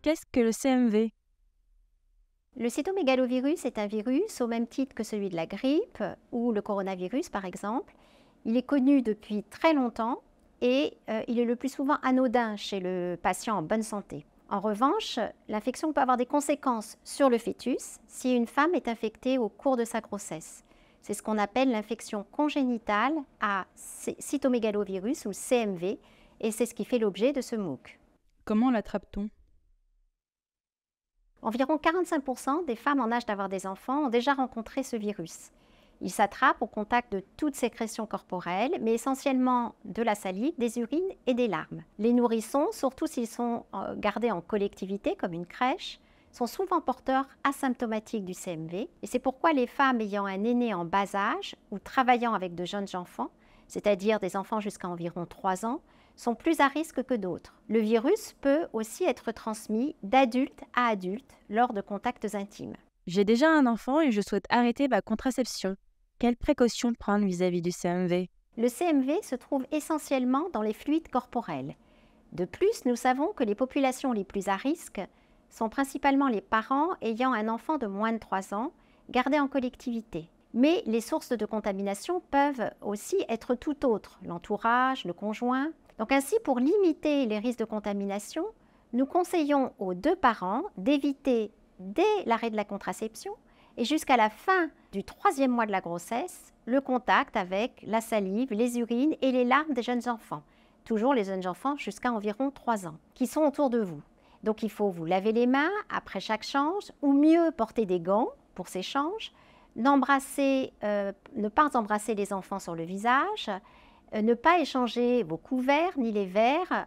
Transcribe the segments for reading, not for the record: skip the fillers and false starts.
Qu'est-ce que le CMV? Le cytomégalovirus est un virus au même titre que celui de la grippe ou le coronavirus par exemple. Il est connu depuis très longtemps et il est le plus souvent anodin chez le patient en bonne santé. En revanche, l'infection peut avoir des conséquences sur le fœtus si une femme est infectée au cours de sa grossesse. C'est ce qu'on appelle l'infection congénitale à cytomégalovirus ou CMV et c'est ce qui fait l'objet de ce MOOC. Comment l'attrape-t-on? Environ 45% des femmes en âge d'avoir des enfants ont déjà rencontré ce virus. Il s'attrape au contact de toutes sécrétions corporelles, mais essentiellement de la salive, des urines et des larmes. Les nourrissons, surtout s'ils sont gardés en collectivité comme une crèche, sont souvent porteurs asymptomatiques du CMV. Et c'est pourquoi les femmes ayant un aîné en bas âge ou travaillant avec de jeunes enfants, c'est-à-dire des enfants jusqu'à environ 3 ans, sont plus à risque que d'autres. Le virus peut aussi être transmis d'adulte à adulte lors de contacts intimes. J'ai déjà un enfant et je souhaite arrêter ma contraception. Quelles précautions prendre vis-à-vis du CMV? Le CMV se trouve essentiellement dans les fluides corporels. De plus, nous savons que les populations les plus à risque sont principalement les parents ayant un enfant de moins de 3 ans gardé en collectivité. Mais les sources de contamination peuvent aussi être tout autres, l'entourage, le conjoint. Donc ainsi, pour limiter les risques de contamination, nous conseillons aux deux parents d'éviter dès l'arrêt de la contraception et jusqu'à la fin du 3e mois de la grossesse, le contact avec la salive, les urines et les larmes des jeunes enfants. Toujours les jeunes enfants jusqu'à environ 3 ans, qui sont autour de vous. Donc il faut vous laver les mains après chaque change, ou mieux porter des gants pour ces changes, ne pas embrasser les enfants sur le visage, ne pas échanger vos couverts ni les verres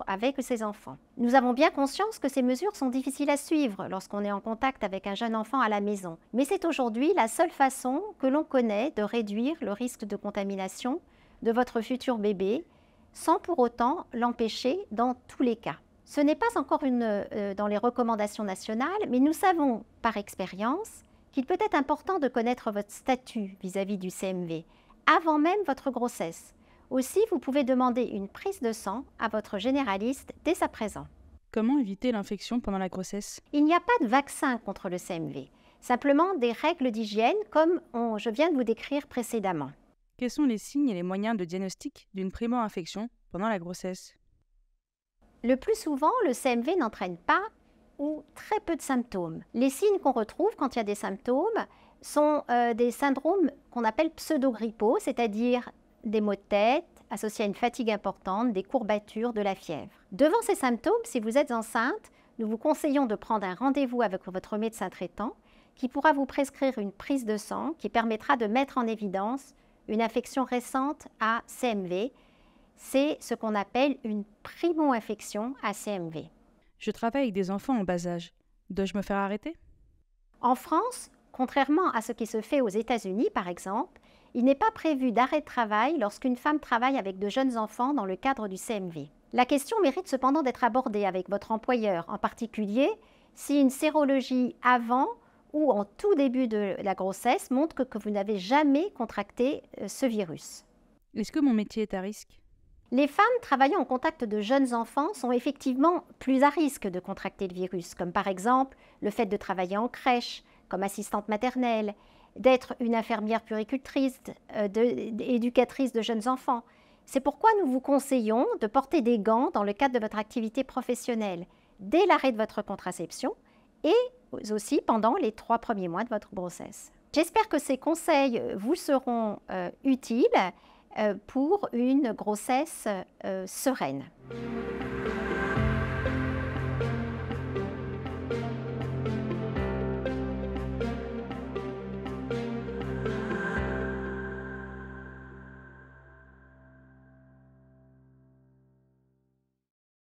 avec ces enfants. Nous avons bien conscience que ces mesures sont difficiles à suivre lorsqu'on est en contact avec un jeune enfant à la maison. Mais c'est aujourd'hui la seule façon que l'on connaît de réduire le risque de contamination de votre futur bébé, sans pour autant l'empêcher dans tous les cas. Ce n'est pas encore dans les recommandations nationales, mais nous savons par expérience qu'il peut être important de connaître votre statut vis-à-vis du CMV avant même votre grossesse. Aussi, vous pouvez demander une prise de sang à votre généraliste dès à présent. Comment éviter l'infection pendant la grossesse? Il n'y a pas de vaccin contre le CMV, simplement des règles d'hygiène comme je viens de vous décrire précédemment. Quels sont les signes et les moyens de diagnostic d'une primo-infection pendant la grossesse? Le plus souvent, le CMV n'entraîne pas ou très peu de symptômes. Les signes qu'on retrouve quand il y a des symptômes sont des syndromes qu'on appelle pseudo-grippaux, c'est-à-dire des maux de tête associés à une fatigue importante, des courbatures, de la fièvre. Devant ces symptômes, si vous êtes enceinte, nous vous conseillons de prendre un rendez-vous avec votre médecin traitant qui pourra vous prescrire une prise de sang qui permettra de mettre en évidence une infection récente à CMV. C'est ce qu'on appelle une primo-infection à CMV. Je travaille avec des enfants en bas âge. Dois-je me faire arrêter? En France, contrairement à ce qui se fait aux États-Unis par exemple, il n'est pas prévu d'arrêt de travail lorsqu'une femme travaille avec de jeunes enfants dans le cadre du CMV. La question mérite cependant d'être abordée avec votre employeur, en particulier si une sérologie avant ou en tout début de la grossesse montre que vous n'avez jamais contracté ce virus. Est-ce que mon métier est à risque? Les femmes travaillant en contact de jeunes enfants sont effectivement plus à risque de contracter le virus, comme par exemple le fait de travailler en crèche, comme assistante maternelle, d'être une infirmière puéricultrice, éducatrice de jeunes enfants. C'est pourquoi nous vous conseillons de porter des gants dans le cadre de votre activité professionnelle, dès l'arrêt de votre contraception et aussi pendant les 3 premiers mois de votre grossesse. J'espère que ces conseils vous seront utiles pour une grossesse sereine.